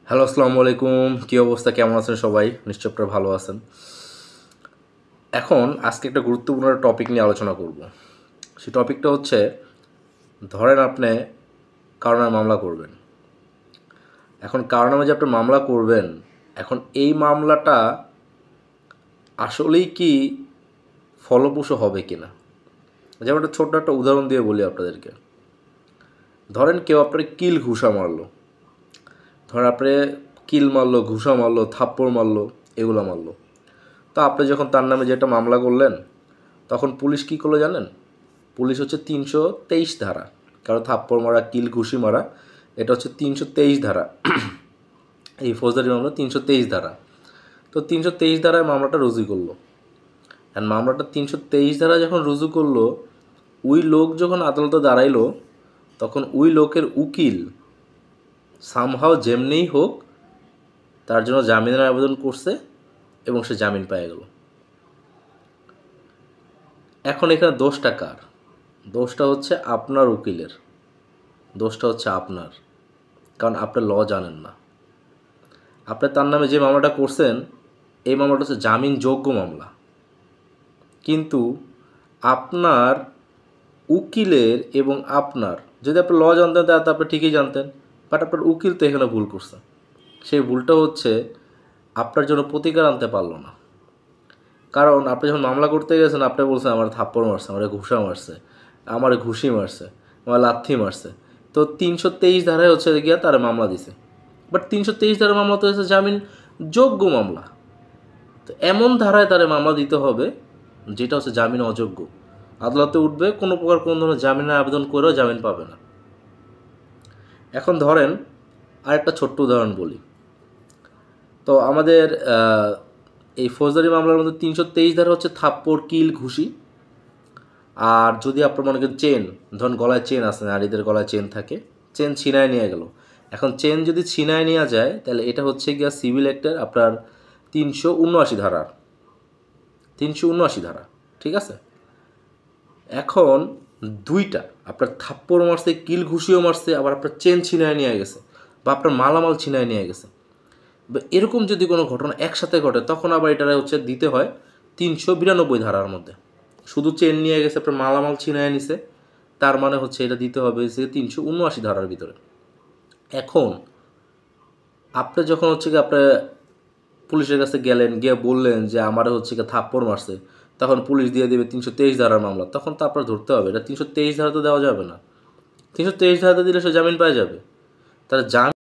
Hello, আসসালামু আলাইকুম। কী অবস্থা, কেমন আছেন সবাই? নিশ্চয় আপনারা ভালো আছেন। এখন আজকে একটা গুরুত্বপূর্ণ টপিক নিয়ে আলোচনা করব। সেই টপিকটা হচ্ছে, ধরেন আপনি কারো নামে মামলা করবেন। এখন কারো নামে যে আপনি মামলা করবেন, এখন এই মামলাটা আসলেই কি ফলপ্রসূ হবে কি না। যেমন একটা ছোট্ট একটা উদাহরণ দিয়ে বলি আপনাদেরকে। ধরেন কেউ আপনার কিল ঘুষা মারলো, ধরেন আপনি কিল মারলো, ঘুষা মারলো, থাপ্পড় মারলো, এগুলো মারলো। তো আপনি যখন তার নামে যেটা মামলা করলেন, তখন পুলিশ কী করলো জানেন? পুলিশ হচ্ছে 323 ধারা, কারো থাপ্পড় মারা, কিল ঘুষি মারা, এটা হচ্ছে 323 ধারা। এই ফৌজদারি মামলা 323 ধারা। তো 323 ধারায় মামলাটা রুজু করলো। আর মামলাটা 323 ধারায় যখন রুজু করলো, ওই লোক যখন আদালতে দাঁড়াইলো, তখন ওই লোকের উকিল সামহাও যেমনিই হোক তার জন্য জামিনের আবেদন করছে এবং সে জামিন পেয়ে গেল। এখন এখানে দোষটা কার? দোষটা হচ্ছে আপনার উকিলের, দোষটা হচ্ছে আপনার, কারণ আপনি ল জানেন না। আপনি তার নামে যে মামলাটা করছেন, এই মামলাটা হচ্ছে জামিনযোগ্য মামলা, কিন্তু আপনার উকিলের এবং আপনার, যদি আপনি ল জানতেন তাহলে তো আপনি ঠিকই জানতেন, বাট আপনার উকিল তো এখানে ভুল করছে। সেই ভুলটা হচ্ছে আপনার জন্য প্রতিকার আনতে পারলো না। কারণ আপনি যখন মামলা করতে গেছেন, আপনি বলছেন আমার থাপ্পড় মারছে, আমার ঘুষা মারছে, আমার ঘুষি মারছে, আমার লাথি মারছে। তো 323 ধারায় হচ্ছে গিয়া তার মামলা দিছে। বাট 323 ধারার মামলা তো হচ্ছে জামিন যোগ্য মামলা। তো এমন ধারায় তারে মামলা দিতে হবে যেটা হচ্ছে জামিন অযোগ্য। আদালতে উঠবে, কোনো প্রকার কোনো ধরনের জামিনের আবেদন করেও জামিন পাবে না। এখন ধরেন আরেকটা ছোট্ট উদাহরণ বলি। তো আমাদের এই ফৌজদারি মামলার মধ্যে 323 ধারা হচ্ছে থাপ্পড়, কিল, ঘুষি। আর যদি আপনার মনে করেন চেন, ধরুন গলায় চেন আছে, নারীদের গলায় চেন থাকে, চেন ছিনায় নিয়ে গেল। এখন চেন যদি ছিনায় নেওয়া যায়, তাহলে এটা হচ্ছে গিয়া সিভিল অ্যাক্টের আপনার 379 ধারার, 379 ধারা, ঠিক আছে? এখন দুইটা, আপনার থাপ্পড় মারছে, কিল ঘুষিও মারছে, আবার আপনার চেন ছিনায় নিয়ে গেছে, বা আপনার মালামাল ছিনায় নিয়ে গেছে, বা এরকম যদি কোনো ঘটনা একসাথে ঘটে, তখন আবার এটা হচ্ছে দিতে হয় 392 ধারার মধ্যে। শুধু চেন নিয়ে গেছে, আপনার মালামাল ছিনায় নিছে, তার মানে হচ্ছে এটা দিতে হবে যে 379 ধারার ভিতরে। এখন আপনি যখন হচ্ছে কি আপনি পুলিশের কাছে গেলেন, গিয়ে বললেন যে আমার হচ্ছে কি থাপ্পড় মারছে, তখন পুলিশ দিয়ে দেবে 323 ধারার মামলা, তখন তো আপনার ধরতে হবে। এটা 323 ধারাতে দেওয়া যাবে না। 323 ধারাতে দিলে সে জামিন পাওয়া যাবে। তাহলে জামিন